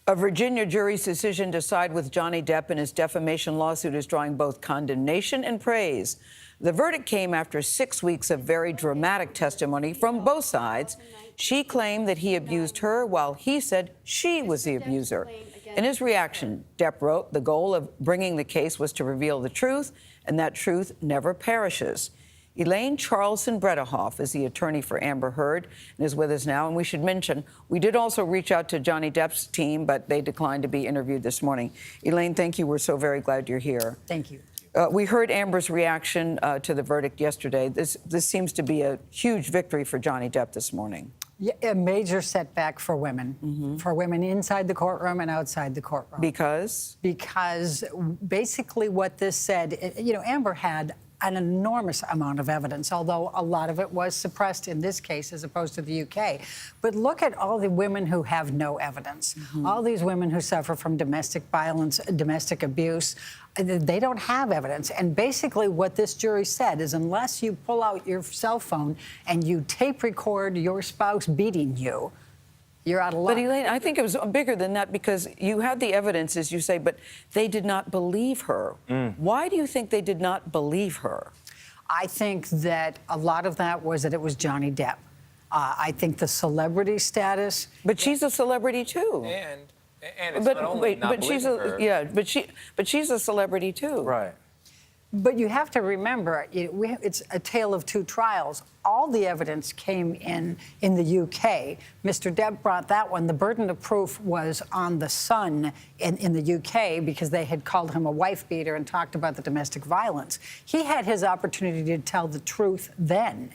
A Virginia jury's decision to side with Johnny Depp in his defamation lawsuit is drawing both condemnation and praise. The verdict came after 6 weeks of very dramatic testimony from both sides. She claimed that he abused her, while he said she was the abuser. In his reaction, Depp wrote, "The goal of bringing the case was to reveal the truth, and that truth never perishes." Elaine Charlson-Bredehoff is the attorney for Amber Heard and is with us now. And we should mention, we did also reach out to Johnny Depp's team, but they declined to be interviewed this morning. Elaine, thank you. We're so very glad you're here. Thank you. We heard Amber's reaction to the verdict yesterday. This seems to be a huge victory for Johnny Depp this morning. Yeah, a major setback for women, for women inside the courtroom and outside the courtroom. Because? Because basically what this said, Amber had an enormous amount of evidence, although a lot of it was suppressed in this case as opposed to the UK. But look at all the women who have no evidence. All these women who suffer from domestic violence, domestic abuse, they don't have evidence. And basically what this jury said is unless you pull out your cell phone and you tape record your spouse beating you, you're out of luck. But Elaine, I think it was bigger than that because you had the evidence, as you say, but they did not believe her. Why do you think they did not believe her? I think that a lot of that was that it was Johnny Depp. I think the celebrity status. But she's a celebrity too. And it's not only not believing her. Yeah, but she's a celebrity too. Right. But you have to remember, it's a tale of two trials. All the evidence came in the UK. Mr. Depp brought that one. The burden of proof was on the son in the UK because they had called him a wife beater and talked about the domestic violence. He had his opportunity to tell the truth then.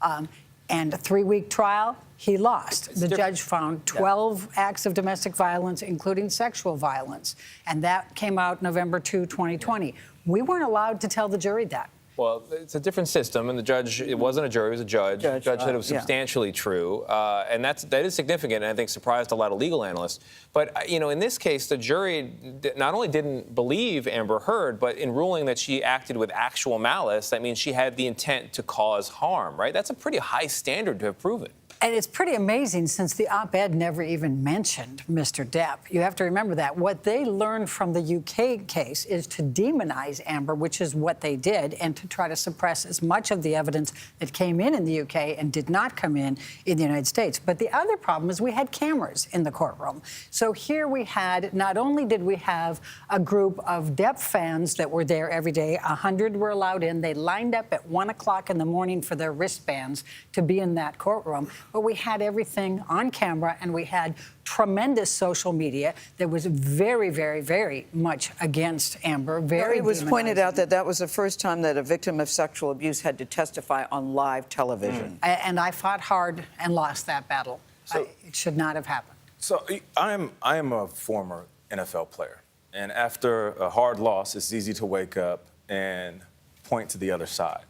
And a 3-week trial, he lost. The judge found 12 acts of domestic violence, including sexual violence. And that came out November 2, 2020. We weren't allowed to tell the jury that. Well, it's a different system, and the judge, it wasn't a jury, it was a judge. The judge said it was substantially true, and that is significant, and I think surprised a lot of legal analysts. But, in this case, the jury not only didn't believe Amber Heard, but in ruling that she acted with actual malice, that means she had the intent to cause harm, right? That's a pretty high standard to have proven. And it's pretty amazing since the op-ed never even mentioned Mr. Depp. You have to remember that. What they learned from the UK case is to demonize Amber, which is what they did, and to try to suppress as much of the evidence that came in the UK and did not come in the United States. But the other problem is we had cameras in the courtroom. So here we had, not only did we have a group of Depp fans that were there every day, 100 were allowed in. They lined up at 1 o'clock in the morning for their wristbands to be in that courtroom. But we had everything on camera, and we had tremendous social media that was very, very, very much against Amber. It was pointed out that that was the first time that a victim of sexual abuse had to testify on live television. And I fought hard and lost that battle. So, it should not have happened. So I am a former NFL player, and after a hard loss, it's easy to wake up and point to the other side.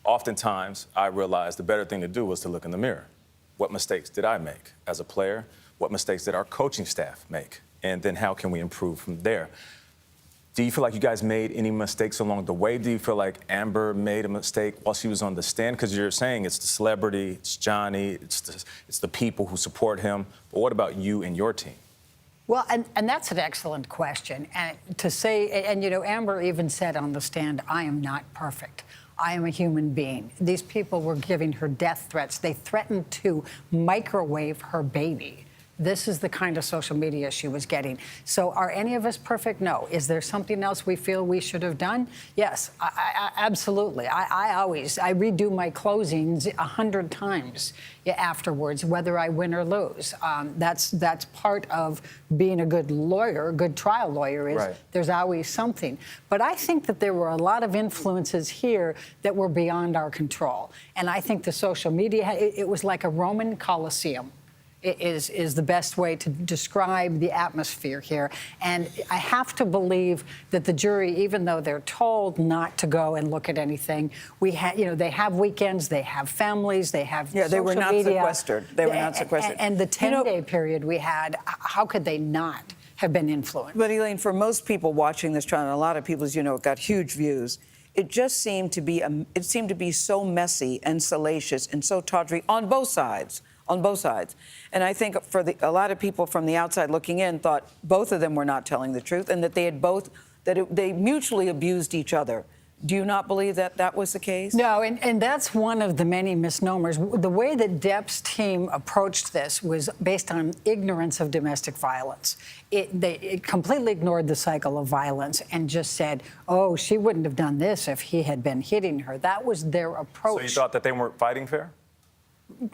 Oftentimes, I realized the better thing to do was to look in the mirror. What mistakes did I make as a player? What mistakes did our coaching staff make? And then how can we improve from there? Do you feel like you guys made any mistakes along the way? Do you feel like Amber made a mistake while she was on the stand? Because you're saying it's the celebrity, it's Johnny, it's the people who support him. But what about you and your team? Well, and that's an excellent question. And to say, and Amber even said on the stand, I am not perfect. I am a human being. These people were giving her death threats. They threatened to microwave her baby. This is the kind of social media she was getting. So are any of us perfect? No. Is there something else we feel we should have done? Yes, absolutely. I redo my closings 100 times afterwards, whether I win or lose. That's part of being a good lawyer, a good trial lawyer, is there's always something. But I think that there were a lot of influences here that were beyond our control. And I think the social media, it was like a Roman Colosseum. Is the best way to describe the atmosphere here. And I have to believe that the jury, even though they're told not to go and look at anything, they have weekends, they have families, they have social media. They were not sequestered. They were not sequestered. And the 10-day period we had, how could they not have been influenced? But Elaine, for most people watching this trial, and a lot of people, as you know, it got huge views. It just seemed to be so messy and salacious and so tawdry on both sides. on both sides. And I think for a lot of people from the outside looking in thought both of them were not telling the truth and that they mutually abused each other. Do you not believe that that was the case? No, and that's one of the many misnomers. The way that Depp's team approached this was based on ignorance of domestic violence. It completely ignored the cycle of violence and just said, oh, she wouldn't have done this if he had been hitting her. That was their approach. So you thought that they weren't fighting fair?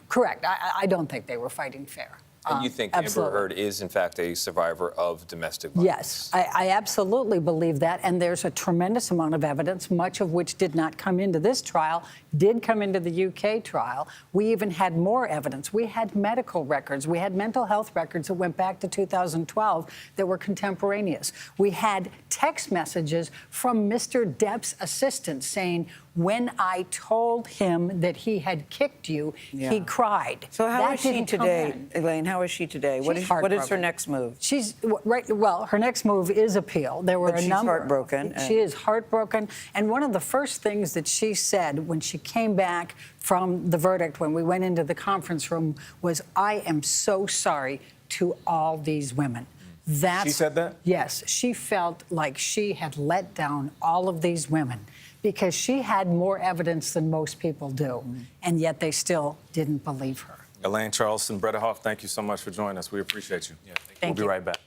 Correct. I don't think they were fighting fair. And you think Absolutely. Amber Heard is, in fact, a survivor of domestic violence? Yes, I absolutely believe that. And there's a tremendous amount of evidence, much of which did not come into this trial, did come into the UK trial. We even had more evidence. We had medical records. We had mental health records that went back to 2012 that were contemporaneous. We had text messages from Mr. Depp's assistant saying, when I told him that he had kicked you, he cried. So how That is she didn't come today, in. Elaine? How is she today? What is her heartbroken. next move? She's right. Well, her next move is appeal. There were But she's heartbroken. She is heartbroken. And one of the first things that she said when she came back from the verdict, when we went into the conference room, was, "I am so sorry to all these women." She said that? Yes. She felt like she had let down all of these women because she had more evidence than most people do, and yet they still didn't believe her. Elaine Charleston, Bredehoff, thank you so much for joining us. We appreciate you. Yeah, thank you. Thank We'll be you. right back.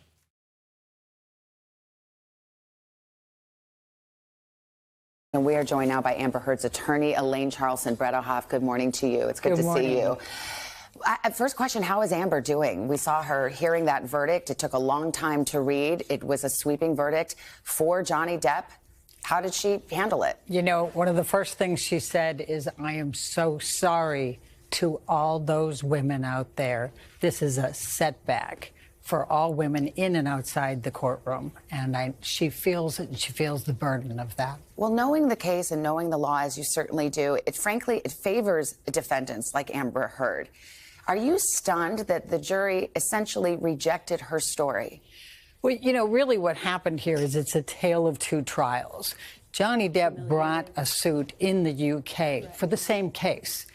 And we are joined now by Amber Heard's attorney, Elaine Charleston. Bredehoff, good morning to you. It's good to see you. First question, how is Amber doing? We saw her hearing that verdict. It took a long time to read. It was a sweeping verdict for Johnny Depp. How did she handle it? You know, one of the first things she said is, "I am so sorry to all those women out there. This is a setback for all women in and outside the courtroom." And she feels it, and she feels the burden of that. Well, knowing the case and knowing the law, as you certainly do, it favors defendants like Amber Heard. Are you stunned that the jury essentially rejected her story? Well, you know, really what happened here is it's a tale of two trials. Johnny Depp brought a suit in the UK for the same case,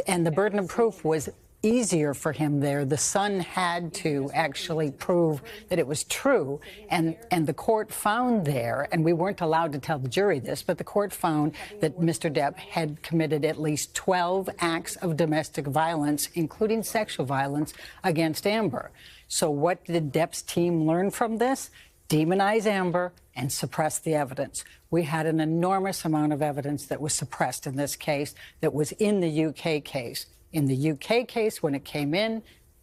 and the burden of proof was easier for him there. The son had to actually prove that it was true, and the court found there, and we weren't allowed to tell the jury this, but the court found that Mr. Depp had committed at least 12 acts of domestic violence, including sexual violence, against Amber. So what did Depp's team learn from this? Demonize Amber and suppress the evidence. We had an enormous amount of evidence that was suppressed in this case that was in the UK case. In the UK case, when it came in,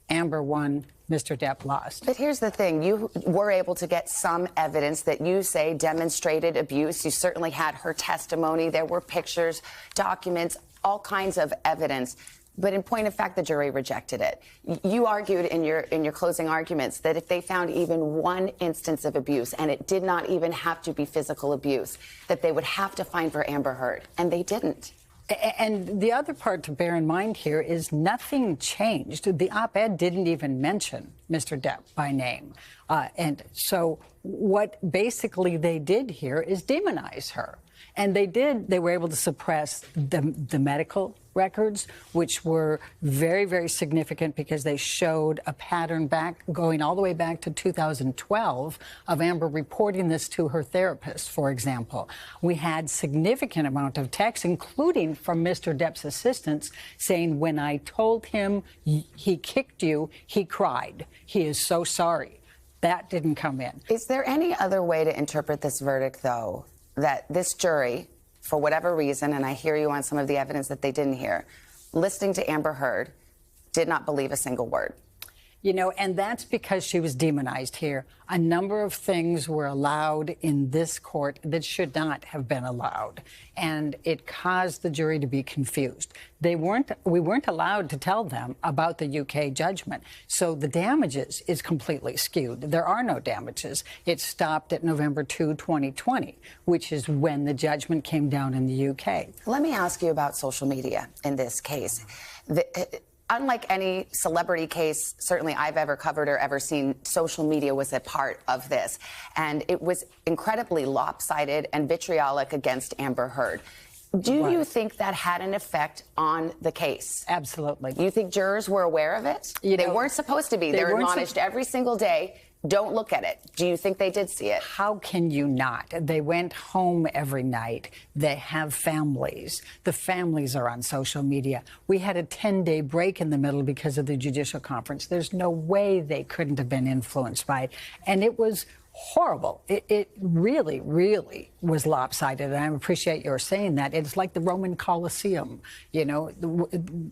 Amber won, Mr. Depp lost. But here's the thing. You were able to get some evidence that you say demonstrated abuse. You certainly had her testimony. There were pictures, documents, all kinds of evidence. But in point of fact, the jury rejected it. You argued in your closing arguments that if they found even one instance of abuse, and it did not even have to be physical abuse, that they would have to find for Amber Heard. And they didn't. And the other part to bear in mind here is nothing changed. The op-ed didn't even mention Mr. Depp by name. And so what basically they did here is demonize her. And they were able to suppress the medical records, which were very, very significant because they showed a pattern going all the way back to 2012 of Amber reporting this to her therapist, for example. We had significant amount of texts, including from Mr. Depp's assistants, saying, when I told him he kicked you, he cried. He is so sorry. That didn't come in. Is there any other way to interpret this verdict, though, that this jury, for whatever reason, and I hear you on some of the evidence that they didn't hear, listening to Amber Heard, did not believe a single word? You know, and that's because she was demonized here. A number of things were allowed in this court that should not have been allowed, and it caused the jury to be confused. We weren't allowed to tell them about the UK judgment, so the damages is completely skewed. There are no damages. It stopped at November 2, 2020, which is when the judgment came down in the UK. Let me ask you about social media in this case. Unlike any celebrity case, certainly I've ever covered or ever seen, social media was a part of this. And it was incredibly lopsided and vitriolic against Amber Heard. Do you think that had an effect on the case? Absolutely. You think jurors were aware of it? They weren't supposed to be. They're admonished every single day. Don't look at it. Do you think they did see it? How can you not? They went home every night. They have families. The families are on social media. We had a 10-day break in the middle because of the judicial conference. There's no way they couldn't have been influenced by it. And it was horrible. It really, really was lopsided. And I appreciate your saying that. It's like the Roman Colosseum, you know,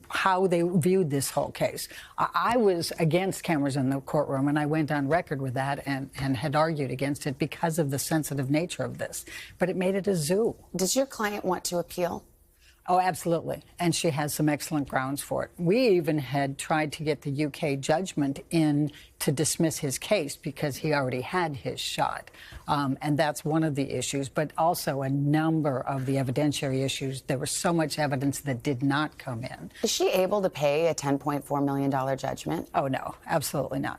how they viewed this whole case. I was against cameras in the courtroom, and I went on record with that and had argued against it because of the sensitive nature of this. But it made it a zoo. Does your client want to appeal? Oh, absolutely. And she has some excellent grounds for it. We even had tried to get the UK judgment in to dismiss his case because he already had his shot. And that's one of the issues, but also a number of the evidentiary issues. There was so much evidence that did not come in. Is she able to pay a $10.4 million judgment? Oh, no, absolutely not.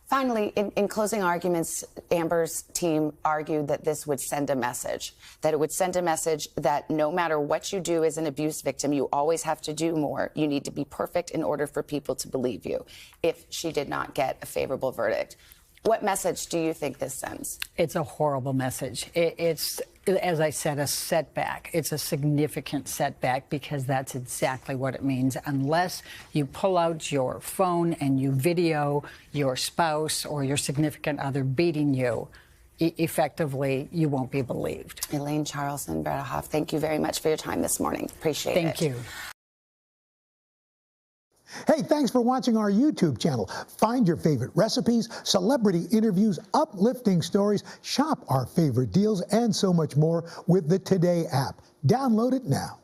Finally, in closing arguments, Amber's team argued that this would send a message, that it would send a message that no matter what you do as an abuse victim, you always have to do more. You need to be perfect in order for people to believe you if she did not get a favorable verdict. What message do you think this sends? It's a horrible message. It's, as I said, a setback. It's a significant setback because that's exactly what it means. Unless you pull out your phone and you video your spouse or your significant other beating you, effectively, you won't be believed. Elaine Charlson, Bretta Hoff, thank you very much for your time this morning. Appreciate it. Thank you. Hey, thanks for watching our YouTube channel. Find your favorite recipes, celebrity interviews, uplifting stories, shop our favorite deals, and so much more with the Today app. Download it now.